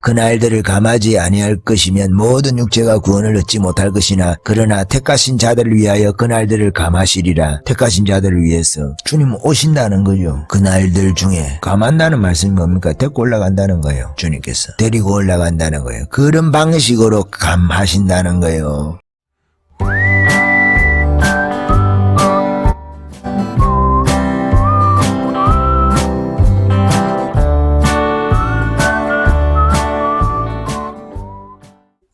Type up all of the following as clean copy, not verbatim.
그날들을 감하지 아니할 것이면 모든 육체가 구원을 얻지 못할 것이나 그러나 택하신 자들을 위하여 그날들을 감하시리라. 택하신 자들을 위해서 주님 오신다는 거죠. 그날들 중에 감한다는 말씀이 뭡니까? 데리고 올라간다는 거예요. 주님께서 데리고 올라간다는 거예요. 그런 방식으로 감하신다는 거예요.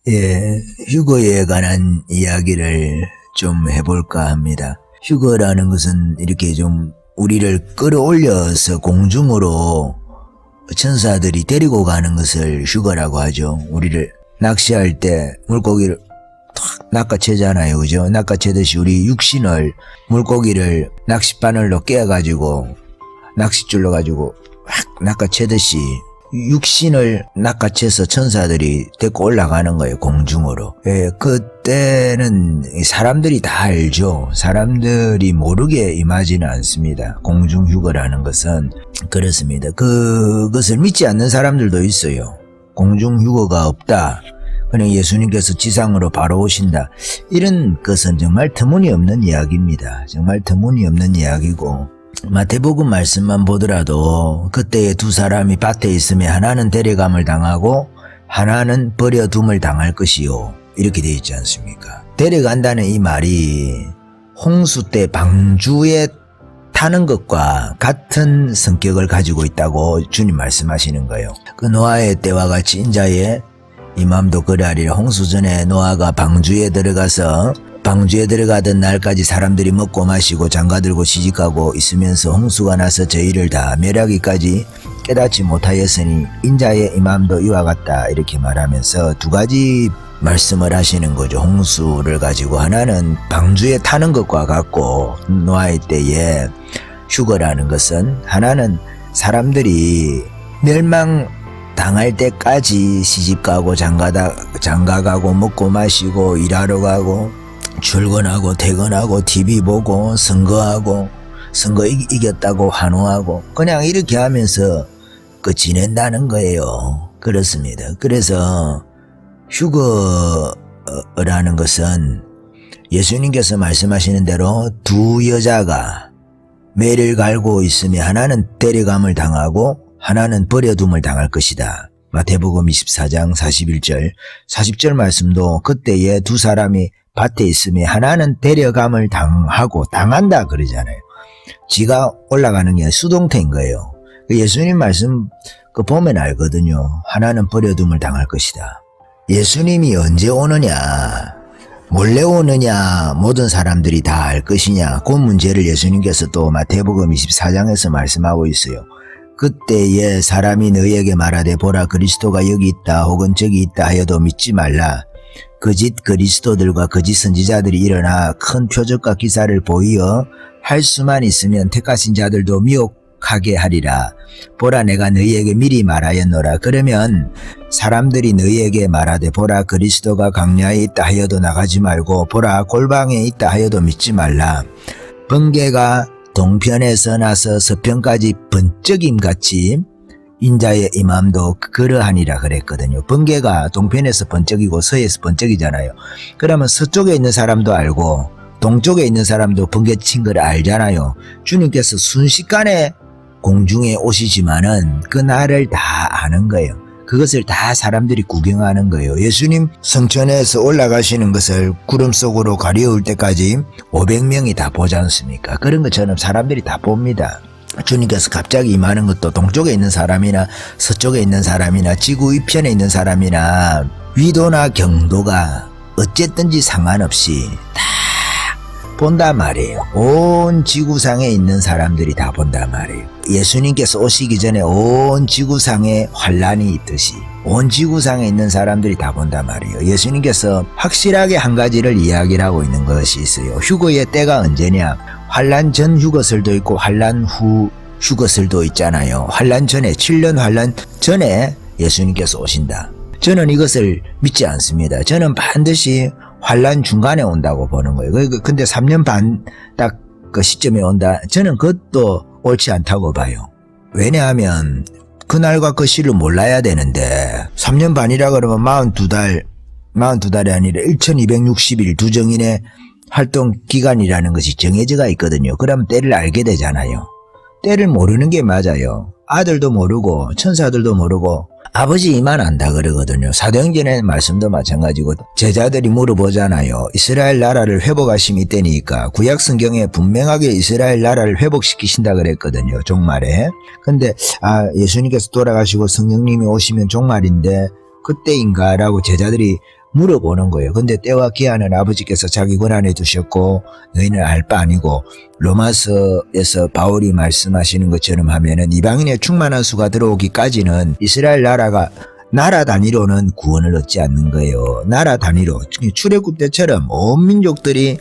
예, 휴거에 관한 이야기를 좀 해볼까 합니다. 휴거라는 것은 이렇게 좀 우리를 끌어올려서 공중으로 천사들이 데리고 가는 것을 휴거라고 하죠. 우리를 낚시할 때 물고기를 탁 낚아채잖아요. 그죠? 낚아채듯이 우리 육신을 물고기를 낚싯바늘로 깨어가지고 낚싯줄로 가지고 확 낚아채듯이 육신을 낚아채서 천사들이 데리고 올라가는 거예요. 공중으로. 예, 그때는 사람들이 다 알죠. 사람들이 모르게 임하지는 않습니다. 공중휴거라는 것은 그렇습니다. 그것을 믿지 않는 사람들도 있어요. 공중휴거가 없다. 그냥 예수님께서 지상으로 바로 오신다. 이런 것은 정말 터무니없는 이야기입니다. 정말 터무니없는 이야기고 마태복음 말씀만 보더라도 그때에 두 사람이 밭에 있으면 하나는 데려감을 당하고 하나는 버려둠을 당할 것이요. 이렇게 되어 있지 않습니까? 데려간다는 이 말이 홍수 때 방주에 타는 것과 같은 성격을 가지고 있다고 주님 말씀하시는 거예요. 그 노아의 때와 같이 인자의 임함도 그러하리라. 홍수 전에 노아가 방주에 들어가던 날까지 사람들이 먹고 마시고 장가들고 시집가고 있으면서 홍수가 나서 저희를 다 멸하기까지 깨닫지 못하였으니 인자의 임함도 이와 같다. 이렇게 말하면서 두 가지 말씀을 하시는 거죠. 홍수를 가지고 하나는 방주에 타는 것과 같고 노아의 때에 휴거라는 것은 하나는 사람들이 멸망 당할 때까지 시집가고 장가가고 먹고 마시고 일하러 가고 출근하고 퇴근하고 TV 보고 선거 이겼다고 환호하고 그냥 이렇게 하면서 지낸다는 거예요. 그렇습니다. 그래서 휴거라는 것은 예수님께서 말씀하시는 대로 두 여자가 매를 갈고 있으면 하나는 데려감을 당하고 하나는 버려둠을 당할 것이다. 마태복음 24장 41절 40절 말씀도 그때에 두 사람이 밭에 있으면 하나는 데려감을 당한다 그러잖아요. 지가 올라가는 게 수동태인 거예요. 예수님 말씀 보면 알거든요. 하나는 버려둠을 당할 것이다. 예수님이 언제 오느냐, 몰래 오느냐, 모든 사람들이 다 알 것이냐, 그 문제를 예수님께서 또 마태복음 24장에서 말씀하고 있어요. 그때에 사람이 너희에게 말하되 보라 그리스도가 여기 있다 혹은 저기 있다 하여도 믿지 말라. 거짓 그리스도들과 거짓 선지자들이 일어나 큰 표적과 기사를 보이어 할 수만 있으면 택하신 자들도 미혹하게 하리라. 보라 내가 너희에게 미리 말하였노라. 그러면 사람들이 너희에게 말하되 보라 그리스도가 광야에 있다 하여도 나가지 말고 보라 골방에 있다 하여도 믿지 말라. 번개가 동편에서 나서 서편까지 번쩍임같이 인자의 임함도 그러하니라 그랬거든요. 번개가 동편에서 번쩍이고 서에서 번쩍이잖아요. 그러면 서쪽에 있는 사람도 알고 동쪽에 있는 사람도 번개 친 걸 알잖아요. 주님께서 순식간에 공중에 오시지만은 그 날을 다 아는 거예요. 그것을 다 사람들이 구경하는 거예요. 예수님 성천에서 올라가시는 것을 구름 속으로 가려울 때까지 500명이 다 보지 않습니까? 그런 것처럼 사람들이 다 봅니다. 주님께서 갑자기 임하는 것도 동쪽에 있는 사람이나 서쪽에 있는 사람이나 지구 이편에 있는 사람이나 위도나 경도가 어쨌든지 상관없이 다 본단 말이에요. 온 지구상에 있는 사람들이 다 본단 말이에요. 예수님께서 오시기 전에 온 지구상에 환란이 있듯이 온 지구상에 있는 사람들이 다 본단 말이에요. 예수님께서 확실하게 한 가지를 이야기를 하고 있는 것이 있어요. 휴거의 때가 언제냐? 환란 전 휴거설도 있고 환란 후 휴거설도 있잖아요. 환란 전에 7년 환란 전에 예수님께서 오신다. 저는 이것을 믿지 않습니다. 저는 반드시 환란 중간에 온다고 보는 거예요. 근데 3년 반 딱 그 시점에 온다. 저는 그것도 옳지 않다고 봐요. 왜냐하면 그날과 그 시를 몰라야 되는데 3년 반이라 그러면 42달이 아니라 1260일 두 정인의 활동 기간이라는 것이 정해져가 있거든요. 그럼 때를 알게 되잖아요. 때를 모르는 게 맞아요. 아들도 모르고 천사들도 모르고 아버지 이만 안다 그러거든요. 사도행전의 말씀도 마찬가지고 제자들이 물어보잖아요. 이스라엘 나라를 회복하심이 때니까 구약 성경에 분명하게 이스라엘 나라를 회복시키신다 그랬거든요. 종말에. 근데 예수님께서 돌아가시고 성령님이 오시면 종말인데 그때인가 라고 제자들이 물어보는 거예요. 근데 때와 기한은 아버지께서 자기 권한에 두셨고 너희는 알 바 아니고 로마서에서 바울이 말씀하시는 것처럼 하면은 이방인의 충만한 수가 들어오기까지는 이스라엘 나라가 나라 단위로는 구원을 얻지 않는 거예요. 나라 단위로 출애굽 때처럼 온 민족들이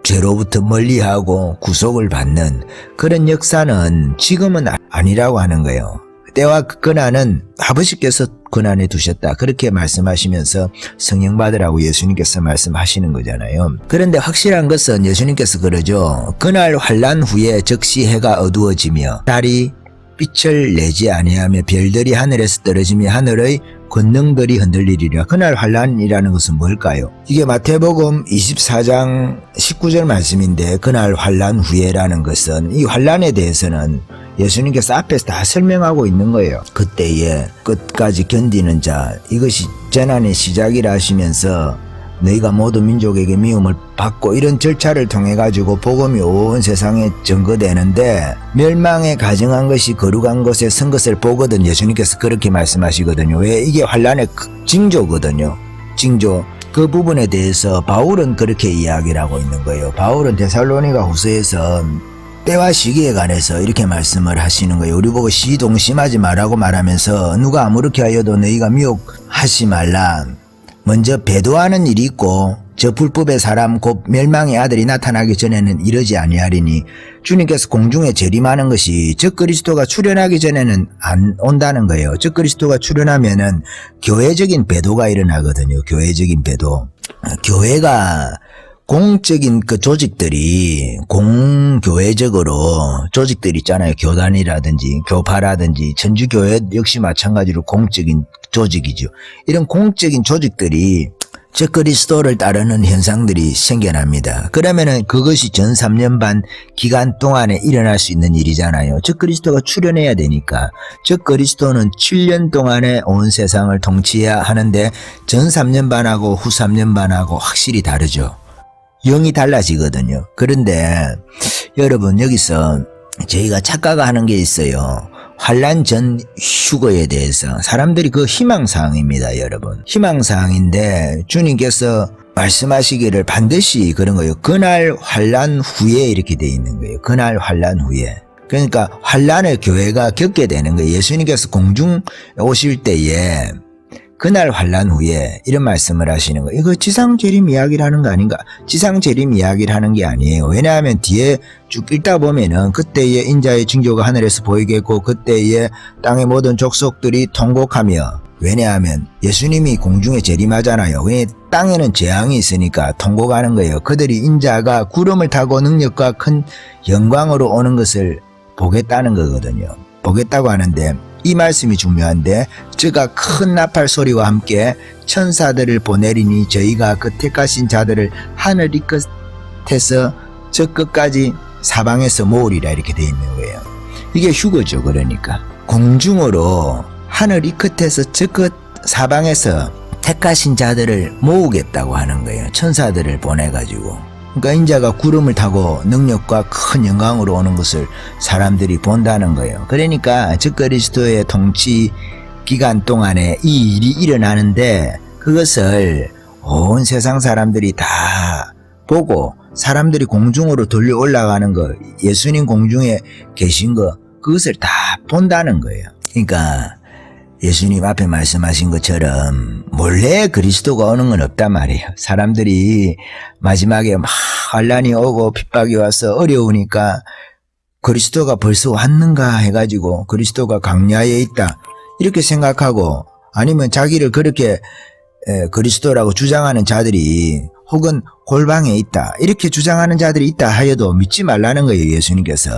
죄로부터 멀리하고 구속을 받는 그런 역사는 지금은 아니라고 하는 거예요. 때와 권한은 아버지께서 권한에 두셨다. 그렇게 말씀하시면서 성령 받으라고 예수님께서 말씀하시는 거잖아요. 그런데 확실한 것은 예수님께서 그러죠. 그날 환난 후에 즉시 해가 어두워지며 달이 빛을 내지 아니하며 별들이 하늘에서 떨어지며 하늘의 권능들이 흔들리리라. 그날 환난이라는 것은 뭘까요? 이게 마태복음 24장 19절 말씀인데 그날 환난 후에라는 것은 이 환난에 대해서는 예수님께서 앞에서 다 설명하고 있는 거예요. 그때에 끝까지 견디는 자 이것이 재난의 시작이라 하시면서 너희가 모든 민족에게 미움을 받고 이런 절차를 통해 가지고 복음이 온 세상에 전거되는데 멸망에 가정한 것이 거룩한 것에 선 것을 보거든. 예수님께서 그렇게 말씀하시거든요. 왜? 이게 환난의 징조거든요. 징조. 그 부분에 대해서 바울은 그렇게 이야기를 하고 있는 거예요. 바울은 데살로니가 후서에서 때와 시기에 관해서 이렇게 말씀을 하시는 거예요. 우리 보고 시동심하지 말라고 말하면서 누가 아무렇게 하여도 너희가 미혹하지 말라. 먼저 배도하는 일이 있고 저 불법의 사람 곧 멸망의 아들이 나타나기 전에는 이러지 아니하리니 주님께서 공중에 재림하는 것이 저 그리스도가 출현하기 전에는 안 온다는 거예요. 저 그리스도가 출현하면은 교회적인 배도가 일어나거든요. 교회적인 배도. 교회가 공적인 그 조직들이 공교회적으로 조직들 있잖아요. 교단이라든지 교파라든지 천주교회 역시 마찬가지로 공적인 조직이죠. 이런 공적인 조직들이 저 그리스도를 따르는 현상들이 생겨납니다. 그러면은 그것이 전 3년 반 기간 동안에 일어날 수 있는 일이잖아요. 저 그리스도가 출현해야 되니까. 저 그리스도는 7년 동안에 온 세상을 통치해야 하는데 전 3년 반하고 후 3년 반하고 확실히 다르죠. 영이 달라지거든요. 그런데 여러분 여기서 저희가 착각하는 게 있어요. 환난 전 휴거에 대해서 사람들이 그 희망사항입니다. 여러분 희망사항인데 주님께서 말씀하시기를 반드시 그런 거예요. 그날 환난 후에 이렇게 돼 있는 거예요. 그날 환난 후에. 그러니까 환난을 교회가 겪게 되는 거예요. 예수님께서 공중 오실 때에 그날 환난 후에 이런 말씀을 하시는 거예요. 이거 지상재림 이야기를 하는 거 아닌가? 지상재림 이야기를 하는 게 아니에요. 왜냐하면 뒤에 쭉 읽다 보면은 그때의 인자의 징조가 하늘에서 보이겠고 그때의 땅의 모든 족속들이 통곡하며 왜냐하면 예수님이 공중에 재림하잖아요. 왜? 땅에는 재앙이 있으니까 통곡하는 거예요. 그들이 인자가 구름을 타고 능력과 큰 영광으로 오는 것을 보겠다는 거거든요. 보겠다고 하는데 이 말씀이 중요한데 저가 큰 나팔 소리와 함께 천사들을 보내리니 저희가 그 택하신 자들을 하늘 이 끝에서 저 끝까지 사방에서 모으리라 이렇게 돼 있는 거예요. 이게 휴거죠. 그러니까 공중으로 하늘 이 끝에서 저 끝 사방에서 택하신 자들을 모으겠다고 하는 거예요. 천사들을 보내가지고. 그러니까 인자가 구름을 타고 능력과 큰 영광으로 오는 것을 사람들이 본다는 거예요. 그러니까 저 그리스도의 통치 기간 동안에 이 일이 일어나는데 그것을 온 세상 사람들이 다 보고 사람들이 공중으로 돌려 올라가는 거 예수님 공중에 계신 거 그것을 다 본다는 거예요. 그러니까 예수님 앞에 말씀하신 것처럼 몰래 그리스도가 오는 건 없단 말이에요. 사람들이 마지막에 막 환난이 오고 핍박이 와서 어려우니까 그리스도가 벌써 왔는가 해가지고 그리스도가 광야에 있다 이렇게 생각하고 아니면 자기를 그렇게 그리스도라고 주장하는 자들이 혹은 골방에 있다 이렇게 주장하는 자들이 있다 하여도 믿지 말라는 거예요. 예수님께서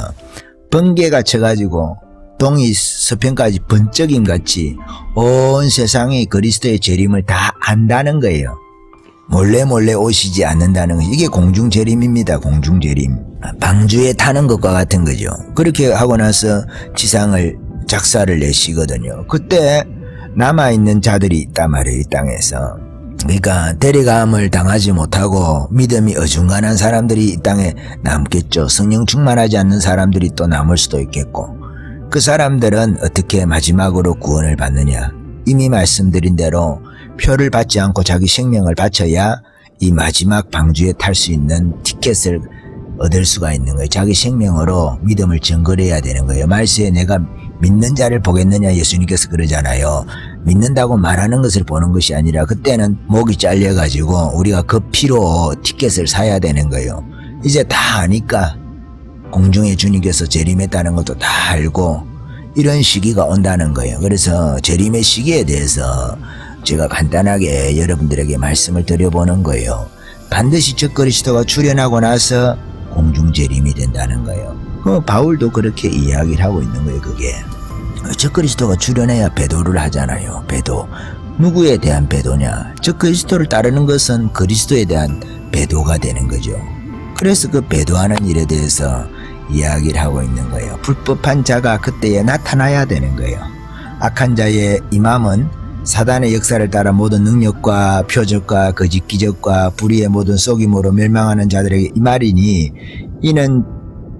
번개가 쳐가지고 동이 서편까지 번쩍임같이 온 세상이 그리스도의 재림을 다 안다는 거예요. 몰래 오시지 않는다는 것. 이게 공중재림입니다. 공중재림. 방주에 타는 것과 같은 거죠. 그렇게 하고 나서 지상을 작사를 내시거든요. 그때 남아있는 자들이 있단 말이에요. 이 땅에서. 그러니까 데려감을 당하지 못하고 믿음이 어중간한 사람들이 이 땅에 남겠죠. 성령 충만하지 않는 사람들이 또 남을 수도 있겠고, 그 사람들은 어떻게 마지막으로 구원을 받느냐. 이미 말씀드린 대로 표를 받지 않고 자기 생명을 바쳐야 이 마지막 방주에 탈 수 있는 티켓을 얻을 수가 있는 거예요. 자기 생명으로 믿음을 증거해야 되는 거예요. 말세에 내가 믿는 자를 보겠느냐 예수님께서 그러잖아요. 믿는다고 말하는 것을 보는 것이 아니라 그때는 목이 잘려가지고 우리가 그 피로 티켓을 사야 되는 거예요. 이제 다 아니까 공중에 주님께서 재림했다는 것도 다 알고 이런 시기가 온다는 거예요. 그래서 재림의 시기에 대해서 제가 간단하게 여러분들에게 말씀을 드려보는 거예요. 반드시 적 그리스도가 출현하고 나서 공중재림이 된다는 거예요. 바울도 그렇게 이야기를 하고 있는 거예요. 그게 적 그리스도가 출현해야 배도를 하잖아요. 배도. 누구에 대한 배도냐? 적 그리스도를 따르는 것은 그리스도에 대한 배도가 되는 거죠. 그래서 그 배도하는 일에 대해서 이야기를 하고 있는 거예요. 불법한 자가 그때에 나타나야 되는 거예요. 악한 자의 임함은 사단의 역사를 따라 모든 능력과 표적과 거짓 기적과 불의의 모든 속임으로 멸망하는 자들에게 이 말이니 이는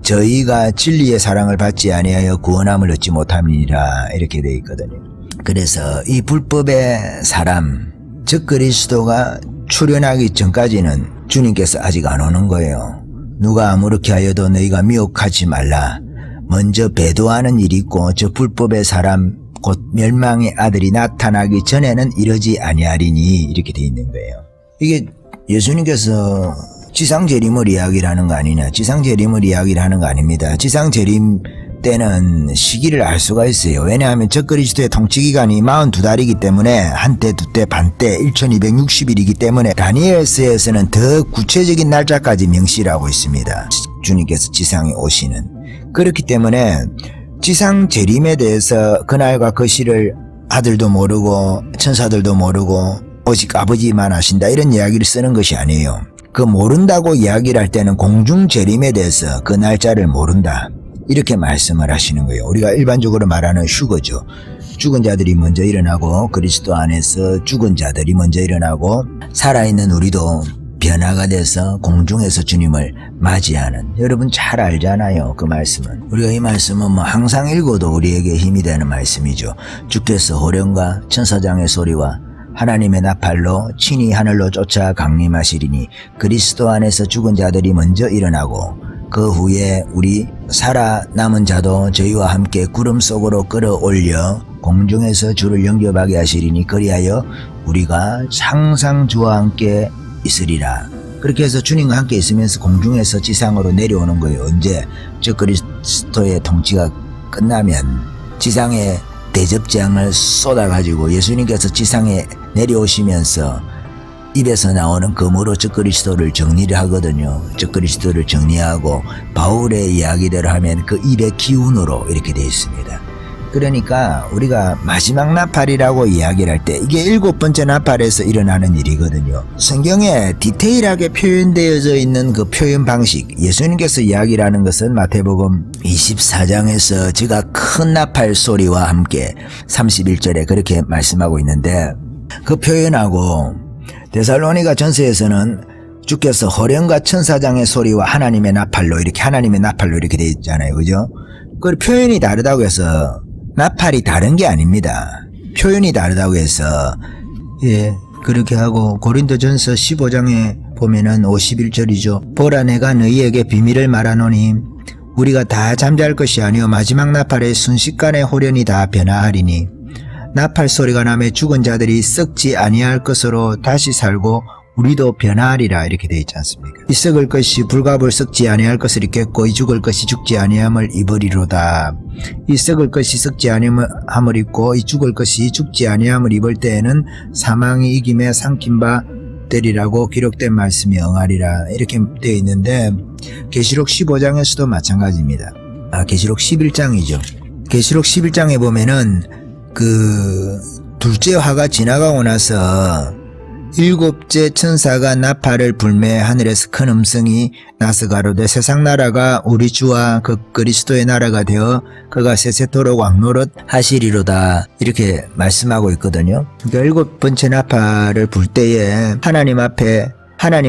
저희가 진리의 사랑을 받지 아니하여 구원함을 얻지 못함이니라 이렇게 되어 있거든요. 그래서 이 불법의 사람 즉 그리스도가 출현하기 전까지는 주님께서 아직 안 오는 거예요. 누가 아무렇게 하여도 너희가 미혹하지 말라. 먼저 배도하는 일이 있고 저 불법의 사람 곧 멸망의 아들이 나타나기 전에는 이러지 아니하리니 이렇게 되어 있는 거예요. 이게 예수님께서 지상재림을 이야기를 하는 거 아니냐. 지상재림을 이야기를 하는 거 아닙니다. 지상재림 때는 시기를 알 수가 있어요. 왜냐하면 적 그리스도의 통치기간이 42달이기 때문에 한때, 두때, 반때, 1260일이기 때문에 다니엘서에서는 더 구체적인 날짜까지 명시하고 있습니다. 주님께서 지상에 오시는. 그렇기 때문에 지상 재림에 대해서 그날과 그 시를 아들도 모르고 천사들도 모르고 오직 아버지만 아신다 이런 이야기를 쓰는 것이 아니에요. 그 모른다고 이야기를 할 때는 공중 재림에 대해서 그 날짜를 모른다 이렇게 말씀을 하시는 거예요. 우리가 일반적으로 말하는 휴거죠. 죽은 자들이 먼저 일어나고 그리스도 안에서 죽은 자들이 먼저 일어나고 살아있는 우리도 변화가 돼서 공중에서 주님을 맞이하는, 여러분 잘 알잖아요. 그 말씀은 우리가 이 말씀은 항상 읽어도 우리에게 힘이 되는 말씀이죠. 주께서 호령과 천사장의 소리와 하나님의 나팔로 친히 하늘로 쫓아 강림하시리니 그리스도 안에서 죽은 자들이 먼저 일어나고 그 후에 우리 살아남은 자도 저희와 함께 구름 속으로 끌어올려 공중에서 주를 영접하게 하시리니 그리하여 우리가 항상 주와 함께 있으리라. 그렇게 해서 주님과 함께 있으면서 공중에서 지상으로 내려오는 거예요. 언제? 저 그리스도의 통치가 끝나면 지상에 대접장을 쏟아가지고 예수님께서 지상에 내려오시면서 입에서 나오는 검으로 저 그리스도를 정리를 하거든요. 저 그리스도를 정리하고 바울의 이야기대로 하면 그 입의 기운으로 이렇게 되어 있습니다. 그러니까 우리가 마지막 나팔이라고 이야기를 할 때 이게 7번째 나팔에서 일어나는 일이거든요. 성경에 디테일하게 표현되어져 있는 그 표현 방식, 예수님께서 이야기를 하는 것은 마태복음 24장에서 제가 큰 나팔 소리와 함께 31절에 그렇게 말씀하고 있는데 그 표현하고 데살로니가 전서에서는 주께서 호령과 천사장의 소리와 하나님의 나팔로 이렇게 되어 있잖아요. 그죠? 그 표현이 다르다고 해서 나팔이 다른 게 아닙니다. 표현이 다르다고 해서 그렇게 하고 고린도전서 15장에 보면은 51절이죠. 보라 내가 너희에게 비밀을 말하노니 우리가 다 잠잘 것이 아니요 마지막 나팔의 순식간에 호련이 다 변화하리니 나팔 소리가 나며 죽은 자들이 썩지 아니할 것으로 다시 살고 우리도 변화하리라 이렇게 되어 있지 않습니까? 이 썩을 것이 불갑을 썩지 아니할 것을 입겠고 이 죽을 것이 죽지 아니함을 입으리로다. 이 썩을 것이 썩지 아니함을 입고 이 죽을 것이 죽지 아니함을 입을 때에는 사망이 이김에 삼킨 바 되리라고 기록된 말씀이 응하리라 이렇게 되어 있는데 계시록 15장에서도 마찬가지입니다. 계시록 11장이죠. 계시록 11장에 보면은 그 둘째 화가 지나가고 나서 일곱째 천사가 나팔을 불매 하늘에서 큰 음성이 나서 가로되 세상 나라가 우리 주와 그 그리스도의 나라가 되어 그가 세세토록 왕노릇 하시리로다 이렇게 말씀하고 있거든요. 그러니까 일곱 번째 나팔을 불 때에 하나님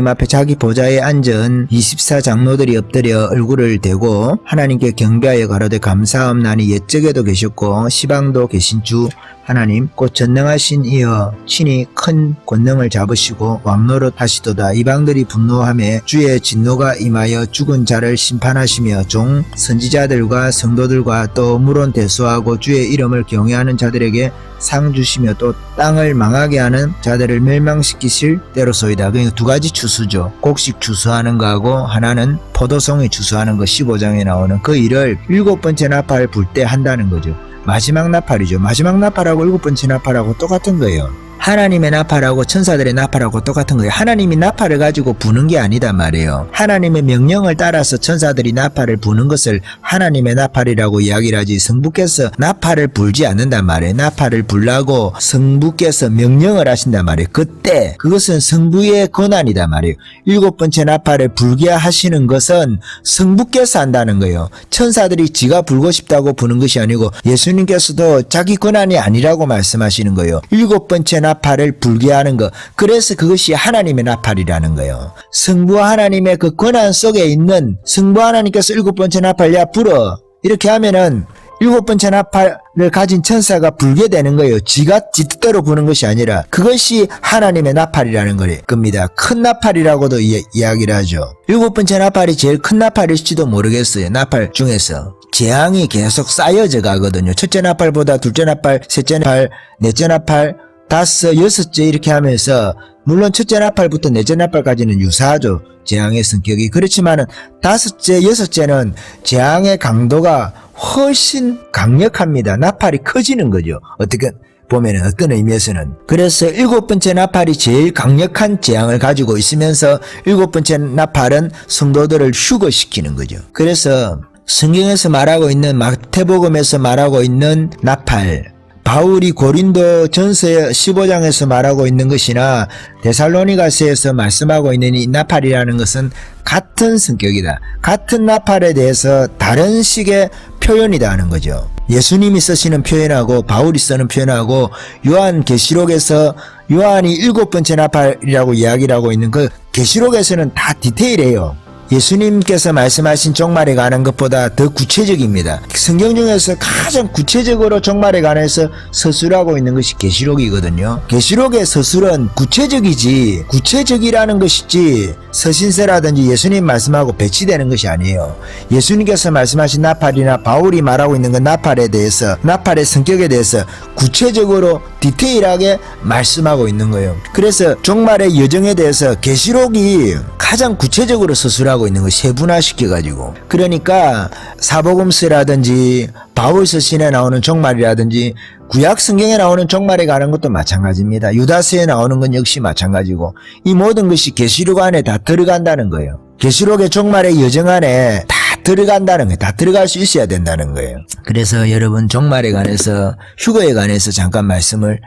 앞에 자기 보좌에 앉은 24장로들이 엎드려 얼굴을 대고 하나님께 경배하여 가로되 감사함나니 옛적에도 계셨고 시방도 계신 주 하나님 곧 전능하신 이여 친히 큰 권능을 잡으시고 왕노릇 하시도다. 이방들이 분노하며 주의 진노가 임하여 죽은 자를 심판하시며 종 선지자들과 성도들과 또 물론 대수하고 주의 이름을 경외하는 자들에게 상 주시며 또 땅을 망하게 하는 자들을 멸망시키실 때로소이다. 그러니까 두 가지 추수죠. 곡식 추수하는 거하고 하나는 포도송이 추수하는 거 15장에 나오는 그 일을 일곱 번째 나팔 불 때 한다는 거죠. 마지막 나팔이죠. 마지막 나팔하고 일곱 번째 나팔하고 똑같은 거예요. 하나님의 나팔하고 천사들의 나팔하고 똑같은 거예요. 하나님이 나팔을 가지고 부는 게 아니다 말이에요. 하나님의 명령을 따라서 천사들이 나팔을 부는 것을 하나님의 나팔이라고 이야기를 하지 성부께서 나팔을 불지 않는단 말이에요. 나팔을 불라고 성부께서 명령을 하신단 말이에요. 그때 그것은 성부의 권한이다 말이에요. 일곱 번째 나팔을 불게 하시는 것은 성부께서 한다는 거예요. 천사들이 지가 불고 싶다고 부는 것이 아니고 예수님께서도 자기 권한이 아니라고 말씀하시는 거예요. 일곱 번째 나팔을 불게 하는 것. 그래서 그것이 하나님의 나팔이라는 거예요. 성부와 하나님의 그 권한 속에 있는 성부 하나님께서 일곱 번째 나팔 야 불어 이렇게 하면은 일곱 번째 나팔을 가진 천사가 불게 되는 거예요. 지가 지 뜻대로 부는 것이 아니라 그것이 하나님의 나팔이라는 겁니다. 큰 나팔이라고도 이야기를 하죠. 일곱 번째 나팔이 제일 큰 나팔일지도 모르겠어요. 나팔 중에서. 재앙이 계속 쌓여져 가거든요. 첫째 나팔보다 둘째 나팔, 셋째 나팔, 넷째 나팔, 다섯, 여섯째 이렇게 하면서 물론 첫째 나팔부터 넷째 나팔까지는 유사하죠. 재앙의 성격이. 그렇지만은 다섯째, 여섯째는 재앙의 강도가 훨씬 강력합니다. 나팔이 커지는 거죠. 어떻게 보면은 어떤 의미에서는. 그래서 일곱 번째 나팔이 제일 강력한 재앙을 가지고 있으면서 일곱 번째 나팔은 성도들을 휴거시키는 거죠. 그래서 성경에서 말하고 있는 마태복음에서 말하고 있는 나팔 바울이 고린도 전서 15장에서 말하고 있는 것이나 데살로니가서에서 말씀하고 있는 이 나팔이라는 것은 같은 성격이다. 같은 나팔에 대해서 다른 식의 표현이다 하는 거죠. 예수님이 쓰시는 표현하고 바울이 쓰는 표현하고 요한계시록에서 요한이 일곱 번째 나팔이라고 이야기를 하고 있는 그 계시록에서는 다 디테일해요. 예수님께서 말씀하신 종말에 관한 것보다 더 구체적입니다. 성경 중에서 가장 구체적으로 종말에 관해서 서술하고 있는 것이 계시록이거든요. 계시록의 서술은 구체적이지 구체적이라는 것이지 서신서라든지 예수님 말씀하고 배치되는 것이 아니에요. 예수님께서 말씀하신 나팔이나 바울이 말하고 있는 그 나팔에 대해서 나팔의 성격에 대해서 구체적으로 디테일하게 말씀하고 있는 거예요. 그래서 종말의 여정에 대해서 계시록이 가장 구체적으로 서술하고 있는 거 세분화시켜가지고 그러니까 사복음서라든지 바울서신에 나오는 종말이라든지 구약 성경에 나오는 종말에 관한 것도 마찬가지입니다. 유다서에 나오는 건 역시 마찬가지고 이 모든 것이 계시록 안에 다 들어간다는 거예요. 계시록의 종말의 여정 안에 다 들어간다는 거예요. 다 들어갈 수 있어야 된다는 거예요. 그래서 여러분 종말에 관해서 휴거에 관해서 잠깐 말씀을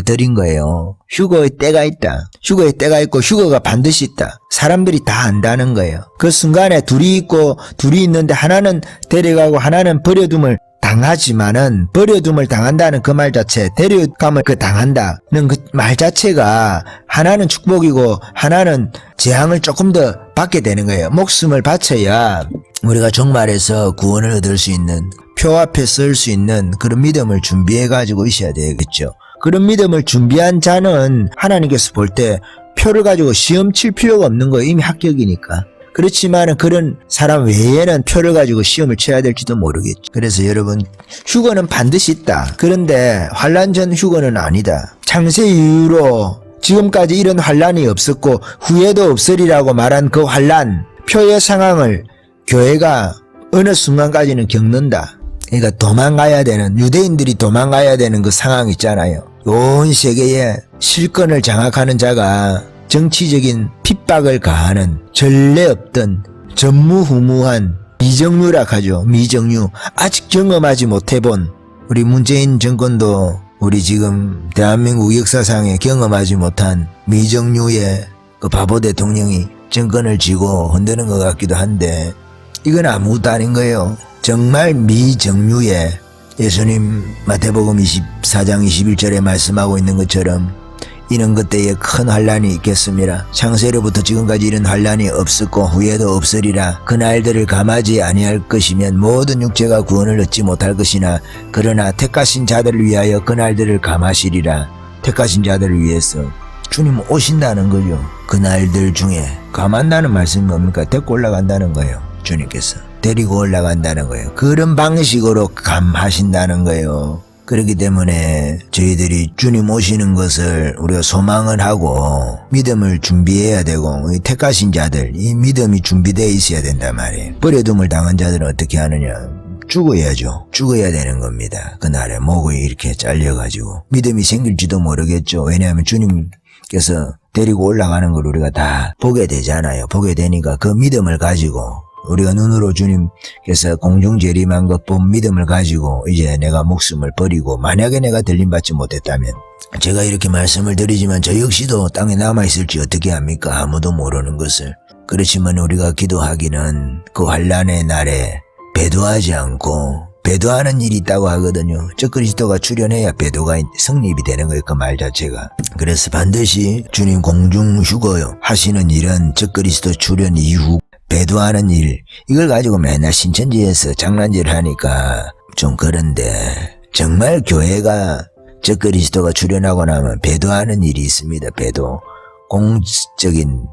드린 거예요. 휴거의 때가 있다. 휴거의 때가 있고 휴거가 반드시 있다. 사람들이 다 안다는 거예요. 그 순간에 둘이 있고 둘이 있는데 하나는 데려가고 하나는 버려둠을 당하지만은 버려둠을 당한다는 그 말 자체, 데려감을 당한다는 그 말 자체가 하나는 축복이고 하나는 재앙을 조금 더 받게 되는 거예요. 목숨을 바쳐야 우리가 종말에서 구원을 얻을 수 있는 표 앞에 설 수 있는 그런 믿음을 준비해 가지고 있어야 되겠죠. 그런 믿음을 준비한 자는 하나님께서 볼 때 표를 가지고 시험 칠 필요가 없는 거예요. 이미 합격이니까. 그렇지만 그런 사람 외에는 표를 가지고 시험을 쳐야 될지도 모르겠죠. 그래서 여러분 휴거는 반드시 있다. 그런데 환난 전 휴거는 아니다. 창세 이후로 지금까지 이런 환난이 없었고 후에도 없으리라고 말한 그 환난 표의 상황을 교회가 어느 순간까지는 겪는다. 그러니까 도망가야 되는 유대인들이 도망가야 되는 그 상황 있잖아요. 온 세계에 실권을 장악하는 자가 정치적인 핍박을 가하는 전례 없던 전무후무한 미정유라 하죠. 미정유. 아직 경험하지 못해본 우리 문재인 정권도 우리 지금 대한민국 역사상에 경험하지 못한 미정유의 그 바보 대통령이 정권을 쥐고 흔드는 것 같기도 한데 이건 아무것도 아닌 거예요. 정말 미정유의 예수님 마태복음 24장 21절에 말씀하고 있는 것처럼 이는 그때에 큰 환란이 있겠습니다. 창세로부터 지금까지 이런 환란이 없었고 후에도 없으리라. 그날들을 감하지 아니할 것이면 모든 육체가 구원을 얻지 못할 것이나 그러나 택하신 자들을 위하여 그날들을 감하시리라. 택하신 자들을 위해서 주님 오신다는 거죠. 그날들 중에 감한다는 말씀이 뭡니까? 데리고 올라간다는 거예요. 주님께서 데리고 올라간다는 거예요. 그런 방식으로 감하신다는 거예요. 그렇기 때문에 저희들이 주님 오시는 것을 우리가 소망을 하고 믿음을 준비해야 되고 이 택하신 자들 이 믿음이 준비되어 있어야 된단 말이에요. 버려둠을 당한 자들은 어떻게 하느냐? 죽어야죠. 죽어야 되는 겁니다. 그날에 목이 이렇게 잘려가지고 믿음이 생길지도 모르겠죠. 왜냐하면 주님께서 데리고 올라가는 걸 우리가 다 보게 되잖아요. 보게 되니까 그 믿음을 가지고 우리가 눈으로 주님께서 공중 재림한 것 본 믿음을 가지고 이제 내가 목숨을 버리고 만약에 내가 들림받지 못했다면 제가 이렇게 말씀을 드리지만 저 역시도 땅에 남아있을지 어떻게 합니까? 아무도 모르는 것을. 그렇지만 우리가 기도하기는 그 환란의 날에 배도하지 않고 배도하는 일이 있다고 하거든요. 저 그리스도가 출현해야 배도가 성립이 되는 거예요. 그 말 자체가. 그래서 반드시 주님 공중 휴거 하시는 일은 저 그리스도 출현 이후 배도하는 일 이걸 가지고 맨날 신천지에서 장난질을 하니까 좀 그런데 정말 교회가 저 그리스도가 출현하고 나면 배도하는 일이 있습니다. 배도. 공적인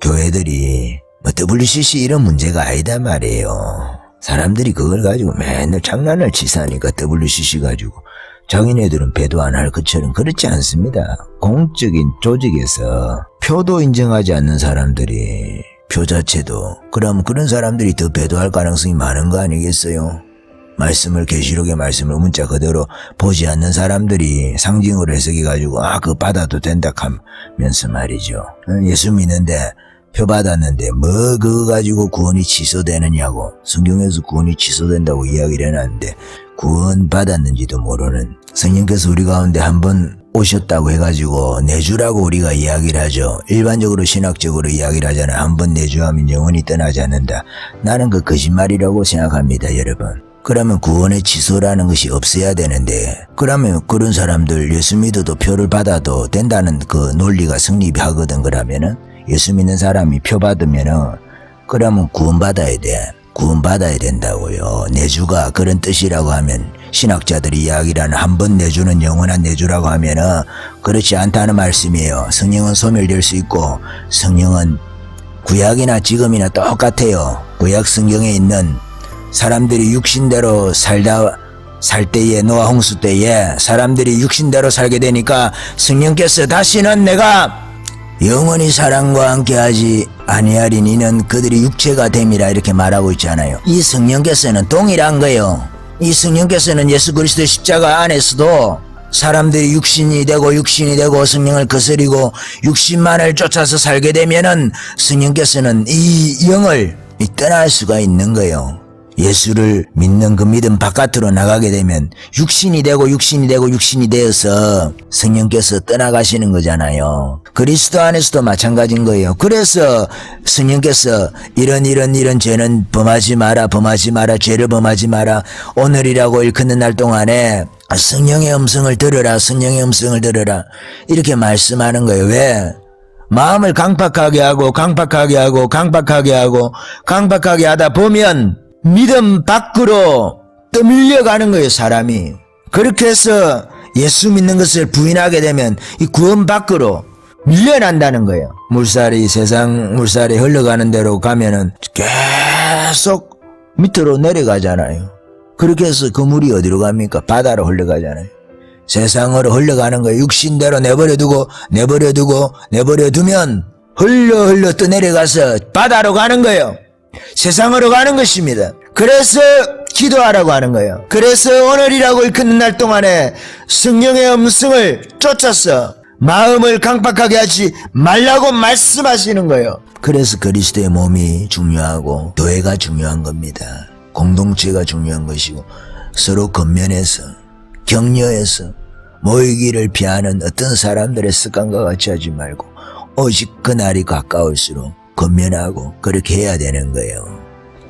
교회들이 뭐 WCC 이런 문제가 아니다 말이에요. 사람들이 그걸 가지고 맨날 장난을 치사하니까 WCC 가지고 자기네들은 배도 안 할 것처럼 그렇지 않습니다. 공적인 조직에서 표도 인정하지 않는 사람들이 표 자체도 그럼 그런 사람들이 더 배도할 가능성이 많은 거 아니겠어요? 말씀을 계시록의 말씀을 문자 그대로 보지 않는 사람들이 상징으로 해석해가지고 그거 받아도 된다 하면서 말이죠. 예수 믿는데 표 받았는데 뭐 그거 가지고 구원이 취소되느냐고 성경에서 구원이 취소된다고 이야기를 해놨는데 구원 받았는지도 모르는 성령께서 우리 가운데 한번 오셨다고 해가지고 내주라고 우리가 이야기를 하죠. 일반적으로 신학적으로 이야기를 하잖아요. 한번 내주하면 영원히 떠나지 않는다. 나는 그 거짓말이라고 생각합니다. 여러분. 그러면 구원의 취소라는 것이 없어야 되는데 그러면 그런 사람들 예수 믿어도 표를 받아도 된다는 그 논리가 성립하거든. 그러면은 예수 믿는 사람이 표 받으면은 그러면 구원받아야 돼. 구원받아야 된다고요. 내주가 그런 뜻이라고 하면 신학자들이 이야기를 하는 한 번 내주는 영원한 내주라고 하면은 그렇지 않다는 말씀이에요. 성령은 소멸될 수 있고 성령은 구약이나 지금이나 똑같아요. 구약 성경에 있는 사람들이 육신대로 살 때에 노아 홍수 때에 사람들이 육신대로 살게 되니까 성령께서 다시는 내가 영원히 사랑과 함께하지 아니하리니 이는 그들이 육체가 됨이라 이렇게 말하고 있잖아요. 이 성령께서는 동일한 거예요. 이 성령께서는 예수 그리스도의 십자가 안에서도 사람들이 육신이 되고 성령을 거스리고 육신만을 쫓아서 살게 되면은 성령께서는 이 영을 떠날 수가 있는 거예요. 예수를 믿는 그 믿음 바깥으로 나가게 되면 육신이 되어서 성령께서 떠나가시는 거잖아요. 그리스도 안에서도 마찬가지인 거예요. 그래서 성령께서 이런 죄는 범하지 마라 죄를 범하지 마라 오늘이라고 일컫는 날 동안에 성령의 음성을 들으라 이렇게 말씀하는 거예요. 왜? 마음을 강팍하게 하다 보면 믿음 밖으로 떠밀려가는 거예요. 사람이. 그렇게 해서 예수 믿는 것을 부인하게 되면 이 구원 밖으로 밀려난다는 거예요. 세상 물살이 흘러가는 대로 가면은 계속 밑으로 내려가잖아요. 그렇게 해서 그 물이 어디로 갑니까? 바다로 흘러가잖아요. 세상으로 흘러가는 거예요. 육신대로 내버려두면 흘러 떠내려가서 바다로 가는 거예요. 세상으로 가는 것입니다. 그래서 기도하라고 하는 거예요. 그래서 오늘이라고 일컫는 날 동안에 성령의 음성을 쫓아서 마음을 강팍하게 하지 말라고 말씀하시는 거예요. 그래서 그리스도의 몸이 중요하고 교회가 중요한 겁니다. 공동체가 중요한 것이고 서로 겉면에서 격려해서 모이기를 피하는 어떤 사람들의 습관과 같이 하지 말고 오직 그날이 가까울수록 겉면하고 그렇게 해야 되는 거예요.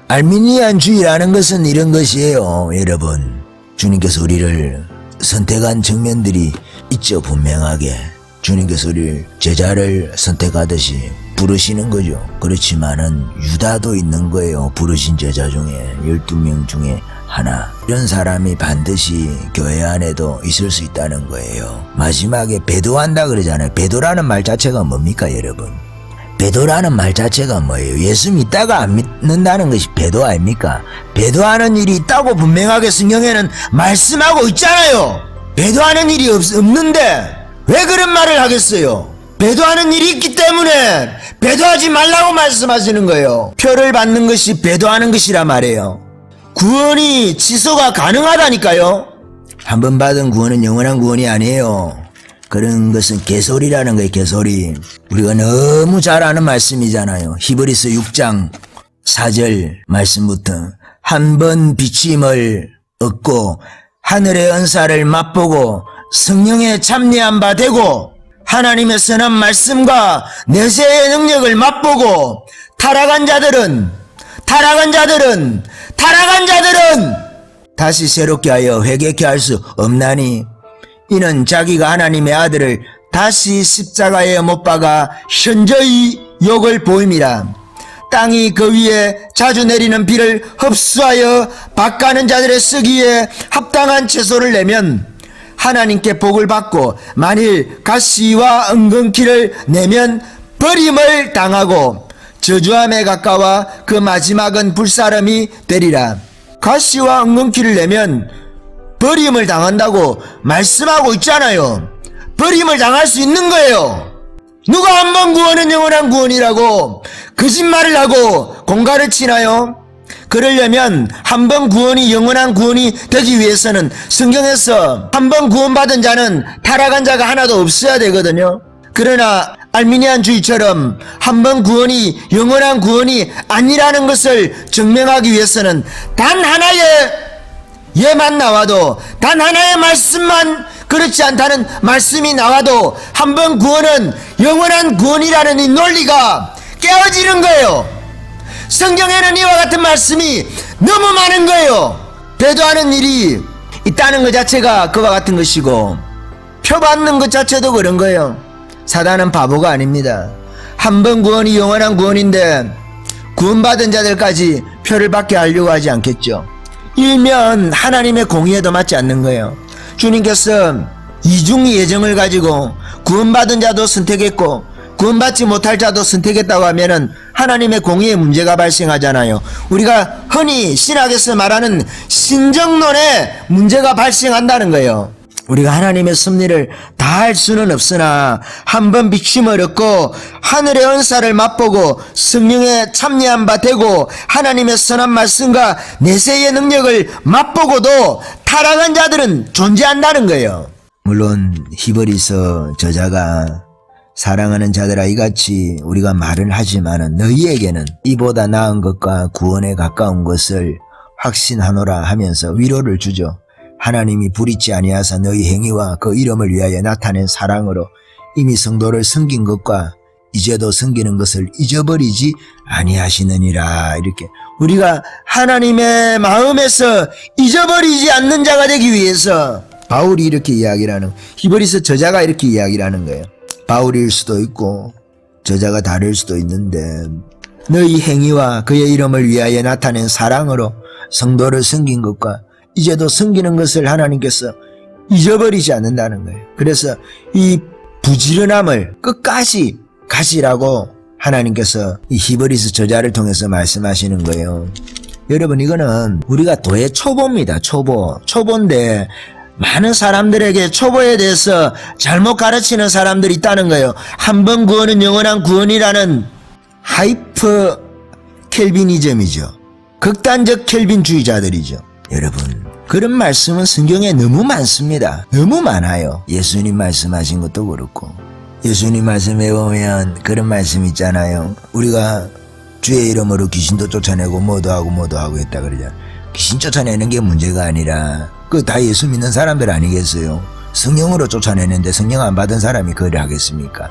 알미니안주의라는 것은 이런 것이에요. 여러분, 주님께서 우리를 선택한 측면들이 있죠. 분명하게 주님께서 우리를 제자를 선택하듯이 부르시는 거죠. 그렇지만은 유다도 있는 거예요. 부르신 제자 중에 12명 중에 하나. 이런 사람이 반드시 교회 안에도 있을 수 있다는 거예요. 마지막에 배도한다 그러잖아요. 배도라는 말 자체가 뭡니까 여러분? 배도라는 말 자체가 뭐예요? 예수 믿다가 안 믿는다는 것이 배도 아닙니까? 배도하는 일이 있다고 분명하게 성경에는 말씀하고 있잖아요. 배도하는 일이 없는데 왜 그런 말을 하겠어요? 배도하는 일이 있기 때문에 배도하지 말라고 말씀하시는 거예요. 표를 받는 것이 배도하는 것이라 말이에요. 구원이 취소가 가능하다니까요. 한 번 받은 구원은 영원한 구원이 아니에요. 그런 것은 개소리라는 거예요. 개소리. 우리가 너무 잘 아는 말씀이잖아요. 히브리서 6장 4절 말씀부터 한 번 비침을 얻고 하늘의 은사를 맛보고 성령에 참여한 바 되고 하나님의 선한 말씀과 내세의 능력을 맛보고 타락한 자들은 다시 새롭게 하여 회개케 할 수 없나니 이는 자기가 하나님의 아들을 다시 십자가에 못 박아 현저히 욕을 보임이라. 땅이 그 위에 자주 내리는 비를 흡수하여 밭가는 자들의 쓰기에 합당한 채소를 내면 하나님께 복을 받고 만일 가시와 은근키를 내면 버림을 당하고 저주함에 가까워 그 마지막은 불사름이 되리라. 가시와 은근키를 내면 버림을 당한다고 말씀하고 있잖아요. 버림을 당할 수 있는 거예요. 누가 한 번 구원은 영원한 구원이라고 거짓말을 하고 공갈을 치나요? 그러려면 한 번 구원이 영원한 구원이 되기 위해서는 성경에서 한 번 구원받은 자는 타락한 자가 하나도 없어야 되거든요. 그러나 알미니안주의처럼 한 번 구원이 영원한 구원이 아니라는 것을 증명하기 위해서는 단 하나의 예만 나와도 단 하나의 말씀만 그렇지 않다는 말씀이 나와도 한 번 구원은 영원한 구원이라는 이 논리가 깨어지는 거예요. 성경에는 이와 같은 말씀이 너무 많은 거예요. 배도하는 일이 있다는 것 자체가 그와 같은 것이고 표 받는 것 자체도 그런 거예요. 사단은 바보가 아닙니다. 한 번 구원이 영원한 구원인데 구원받은 자들까지 표를 받게 하려고 하지 않겠죠. 일면 하나님의 공의에도 맞지 않는 거예요. 주님께서 이중 예정을 가지고 구원받은 자도 선택했고 구원받지 못할 자도 선택했다고 하면은 하나님의 공의에 문제가 발생하잖아요. 우리가 흔히 신학에서 말하는 신정론에 문제가 발생한다는 거예요. 우리가 하나님의 섭리를 다 할 수는 없으나 한 번 비침을 얻고 하늘의 은사를 맛보고 성령에 참여한 바 되고 하나님의 선한 말씀과 내세의 능력을 맛보고도 타락한 자들은 존재한다는 거예요. 물론 히브리서 저자가 사랑하는 자들아 이같이 우리가 말을 하지만은 너희에게는 이보다 나은 것과 구원에 가까운 것을 확신하노라 하면서 위로를 주죠. 하나님이 불의치 아니하사 너희 행위와 그 이름을 위하여 나타낸 사랑으로 이미 성도를 섬긴 것과 이제도 섬기는 것을 잊어버리지 아니하시느니라. 이렇게 우리가 하나님의 마음에서 잊어버리지 않는 자가 되기 위해서 바울이 이렇게 이야기를 하는, 히브리서 저자가 이렇게 이야기를 하는 거예요. 바울일 수도 있고 저자가 다를 수도 있는데 너희 행위와 그의 이름을 위하여 나타낸 사랑으로 성도를 섬긴 것과 이제도 섬기는 것을 하나님께서 잊어버리지 않는다는 거예요. 그래서 이 부지런함을 끝까지 가지라고 하나님께서 이 히브리서 저자를 통해서 말씀하시는 거예요. 여러분, 이거는 우리가 도의 초보입니다. 초보인데 많은 사람들에게 초보에 대해서 잘못 가르치는 사람들이 있다는 거예요. 한 번 구원은 영원한 구원이라는 하이퍼 켈빈이즘이죠. 극단적 켈빈주의자들이죠. 여러분, 그런 말씀은 성경에 너무 많습니다. 너무 많아요. 예수님 말씀하신 것도 그렇고 예수님 말씀에 보면 그런 말씀 있잖아요. 우리가 주의 이름으로 귀신도 쫓아내고 뭐도 하고 했다 그러잖아. 귀신 쫓아내는 게 문제가 아니라 그 다 예수 믿는 사람들 아니겠어요? 성령으로 쫓아내는데 성령 안 받은 사람이 그를 하겠습니까?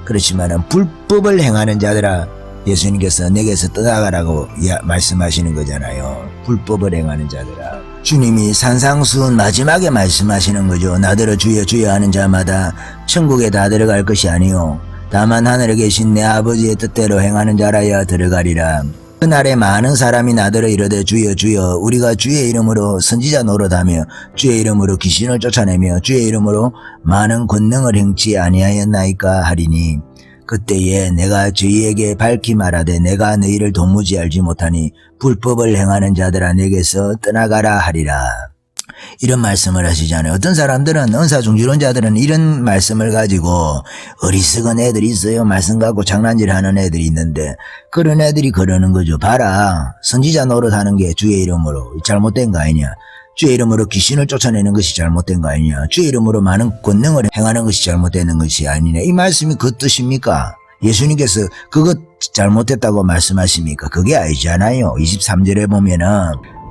그렇지만은 불법을 행하는 자들아 예수님께서 내게서 떠나가라고 말씀하시는 거잖아요. 불법을 행하는 자들아. 주님이 산상수훈 마지막에 말씀하시는 거죠. 나더러 주여 주여 하는 자마다 천국에 다 들어갈 것이 아니요 다만 하늘에 계신 내 아버지의 뜻대로 행하는 자라야 들어가리라. 그날에 많은 사람이 나더러 이르되 주여 주여 우리가 주의 이름으로 선지자 노릇하며 주의 이름으로 귀신을 쫓아내며 주의 이름으로 많은 권능을 행치 아니하였나이까 하리니 그때에 내가 저희에게 밝히 말하되 내가 너희를 도무지 알지 못하니 불법을 행하는 자들아 내게서 떠나가라 하리라. 이런 말씀을 하시잖아요. 어떤 사람들은 은사중지론자들은 이런 말씀을 가지고 어리석은 애들이 있어요. 말씀 갖고 장난질하는 애들이 있는데 그런 애들이 그러는 거죠. 봐라 선지자 노릇하는 게 주의 이름으로 잘못된 거 아니냐. 주의 이름으로 귀신을 쫓아내는 것이 잘못된 거 아니냐. 주의 이름으로 많은 권능을 행하는 것이 잘못되는 것이 아니냐. 이 말씀이 그 뜻입니까? 예수님께서 그것 잘못됐다고 말씀하십니까? 그게 아니잖아요. 23절에 보면은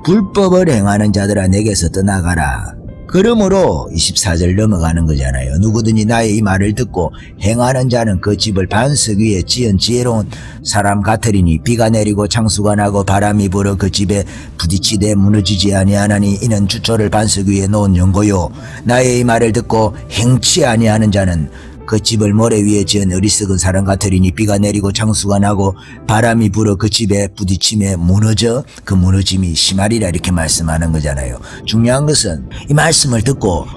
불법을 행하는 자들아 내게서 떠나가라. 그러므로 24절 넘어가는 거잖아요. 누구든지 나의 이 말을 듣고 행하는 자는 그 집을 반석 위에 지은 지혜로운 사람 같으리니 비가 내리고 창수가 나고 바람이 불어 그 집에 부딪히되 무너지지 아니하나니 이는 주초를 반석 위에 놓은 연고요. 나의 이 말을 듣고 행치 아니하는 자는 그 집을 모래 위에 지은 어리석은 사람 같으리니 비가 내리고 창수가 나고 바람이 불어 그 집에 부딪힘에 무너져 그 무너짐이 심하리라 이렇게 말씀하는 거잖아요. 중요한 것은 이 말씀을 듣고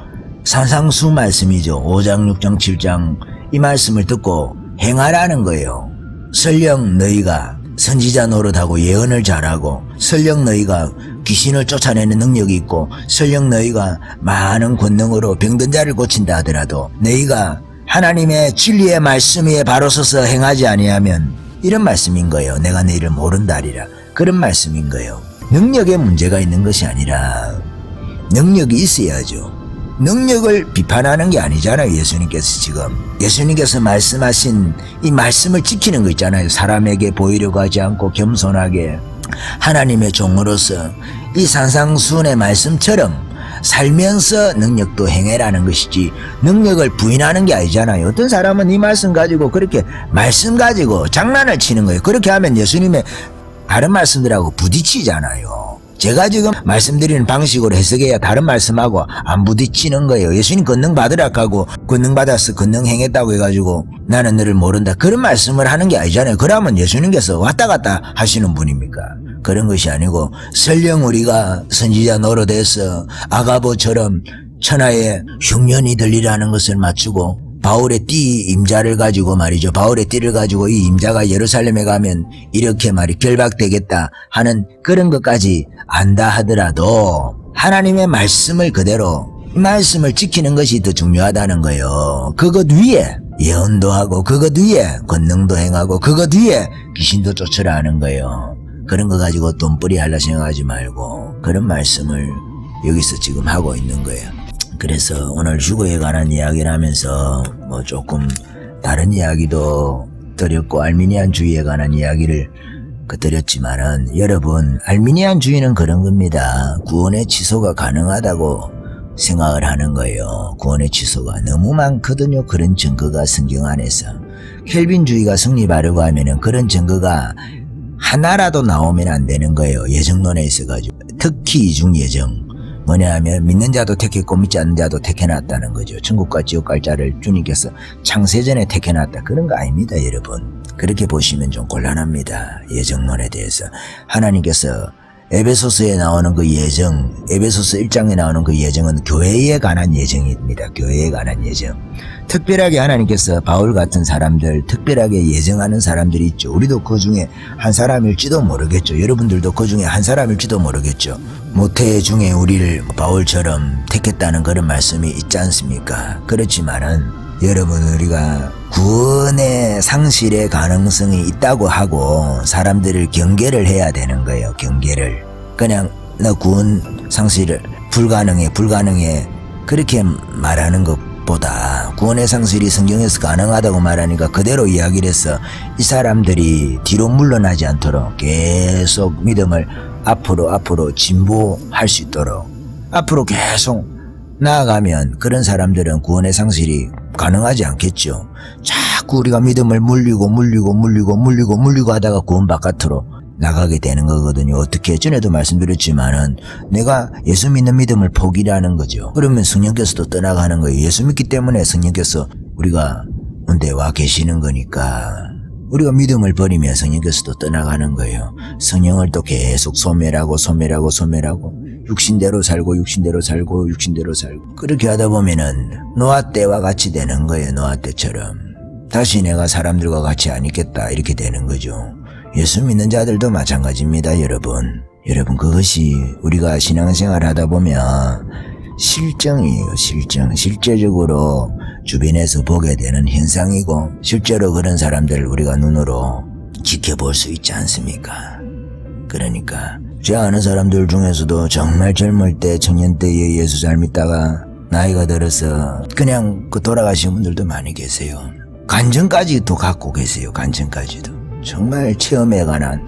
산상수 말씀이죠. 5장 6장 7장 이 말씀을 듣고 행하라는 거예요. 설령 너희가 선지자 노릇하고 예언을 잘하고 설령 너희가 귀신을 쫓아내는 능력이 있고 설령 너희가 많은 권능으로 병든 자를 고친다 하더라도 너희가 하나님의 진리의 말씀 위에 바로 서서 행하지 아니하면 이런 말씀인 거예요. 내가 너희를 모른다리라. 그런 말씀인 거예요. 능력에 문제가 있는 것이 아니라 능력이 있어야죠. 능력을 비판하는 게 아니잖아요. 예수님께서 지금 예수님께서 말씀하신 이 말씀을 지키는 거 있잖아요. 사람에게 보이려고 하지 않고 겸손하게 하나님의 종으로서 이 산상수훈의 말씀처럼 살면서 능력도 행해라는 것이지 능력을 부인하는 게 아니잖아요. 어떤 사람은 이 말씀 가지고 그렇게 말씀 가지고 장난을 치는 거예요. 그렇게 하면 예수님의 다른 말씀들하고 부딪히잖아요. 제가 지금 말씀드리는 방식으로 해석해야 다른 말씀하고 안 부딪히는 거예요. 예수님 권능 받으라 하고 권능 받아서 권능 행했다고 해가지고 나는 너를 모른다 그런 말씀을 하는 게 아니잖아요. 그러면 예수님께서 왔다 갔다 하시는 분입니까? 그런 것이 아니고 설령 우리가 선지자 노릇해서 아가보처럼 천하의 흉년이 들리라는 것을 맞추고 바울의 띠 임자를 가지고 말이죠. 바울의 띠를 가지고 이 임자가 예루살렘에 가면 이렇게 말이 결박되겠다 하는 그런 것까지 안다 하더라도 하나님의 말씀을 그대로 말씀을 지키는 것이 더 중요하다는 거예요. 그것 위에 예언도 하고 그것 위에 권능도 행하고 그것 위에 귀신도 쫓으라 하는 거예요. 그런 거 가지고 돈벌이 하려 생각하지 말고 그런 말씀을 여기서 지금 하고 있는 거예요. 그래서 오늘 휴거에 관한 이야기를 하면서 뭐 조금 다른 이야기도 드렸고 알미니안주의에 관한 이야기를 드렸지만은 여러분 알미니안주의는 그런 겁니다. 구원의 취소가 가능하다고 생각을 하는 거예요. 구원의 취소가 너무 많거든요. 그런 증거가 성경 안에서. 켈빈주의가 성립하려고 하면은 그런 증거가 하나라도 나오면 안 되는 거예요. 예정론에 있어가지고. 특히 이중 예정. 뭐냐 하면 믿는 자도 택했고 믿지 않는 자도 택해놨다는 거죠. 천국과 지옥 갈 자를 주님께서 창세전에 택해놨다. 그런 거 아닙니다, 여러분. 그렇게 보시면 좀 곤란합니다. 예정론에 대해서. 하나님께서 에베소서에 나오는 그 예정, 에베소서 1장에 나오는 그 예정은 교회에 관한 예정입니다. 교회에 관한 예정. 특별하게 하나님께서 바울 같은 사람들, 특별하게 예정하는 사람들이 있죠. 우리도 그 중에 한 사람일지도 모르겠죠. 여러분들도 그 중에 한 사람일지도 모르겠죠. 모태 중에 우리를 바울처럼 택했다는 그런 말씀이 있지 않습니까? 그렇지만은 여러분 우리가 구원의 상실의 가능성이 있다고 하고 사람들을 경계를 해야 되는 거예요. 경계를. 그냥 너 구원 상실을 불가능해 그렇게 말하는 것 무엇보다 구원의 상실이 성경에서 가능하다고 말하니까 그대로 이야기를 해서 이 사람들이 뒤로 물러나지 않도록 계속 믿음을 앞으로 진보할 수 있도록 앞으로 계속 나아가면 그런 사람들은 구원의 상실이 가능하지 않겠죠. 자꾸 우리가 믿음을 물리고 하다가 구원 바깥으로 나가게 되는 거거든요. 어떻게 전에도 말씀드렸지만은 내가 예수 믿는 믿음을 포기하는 거죠. 그러면 성령께서도 떠나가는 거예요. 예수 믿기 때문에 성령께서 우리가 온데 와 계시는 거니까 우리가 믿음을 버리면 성령께서도 떠나가는 거예요. 성령을 또 계속 소멸하고 육신대로 살고 그렇게 하다 보면은 노아 때와 같이 되는 거예요. 노아 때처럼 다시 내가 사람들과 같이 안 있겠다 이렇게 되는 거죠. 예수 믿는 자들도 마찬가지입니다. 여러분 그것이 우리가 신앙생활 하다 보면 실정이에요. 실제적으로 주변에서 보게 되는 현상이고 실제로 그런 사람들을 우리가 눈으로 지켜볼 수 있지 않습니까? 그러니까 제가 아는 사람들 중에서도 정말 젊을 때 청년 때에 예수 잘 믿다가 나이가 들어서 그냥 돌아가신 분들도 많이 계세요. 간증까지도 갖고 계세요. 간증까지도 정말 체험에 관한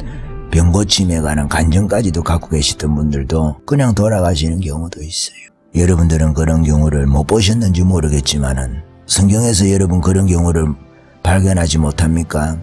병고침에 관한 간증까지도 갖고 계시던 분들도 그냥 돌아가시는 경우도 있어요. 여러분들은 그런 경우를 못 보셨는지 모르겠지만은 성경에서 여러분 그런 경우를 발견하지 못합니까?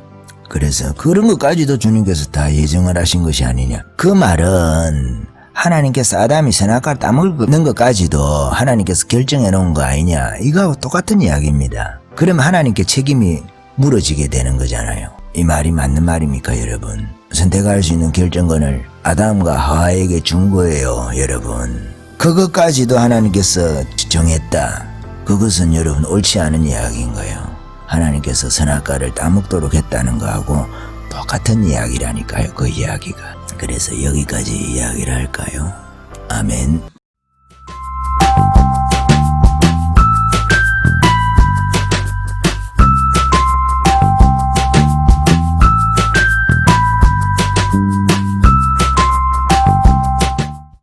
그래서 그런 것까지도 주님께서 다 예정을 하신 것이 아니냐. 그 말은 하나님께서 아담이 선악과를 따먹는 것까지도 하나님께서 결정해 놓은 거 아니냐. 이거하고 똑같은 이야기입니다. 그러면 하나님께 책임이 물어지게 되는 거잖아요. 이 말이 맞는 말입니까 여러분? 선택할 수 있는 결정권을 아담과 하와에게 준 거예요 여러분. 그것까지도 하나님께서 정했다. 그것은 여러분 옳지 않은 이야기인 거예요. 하나님께서 선악과를 따먹도록 했다는 거하고 똑같은 이야기라니까요. 그 이야기가. 그래서 여기까지 이야기를 할까요? 아멘.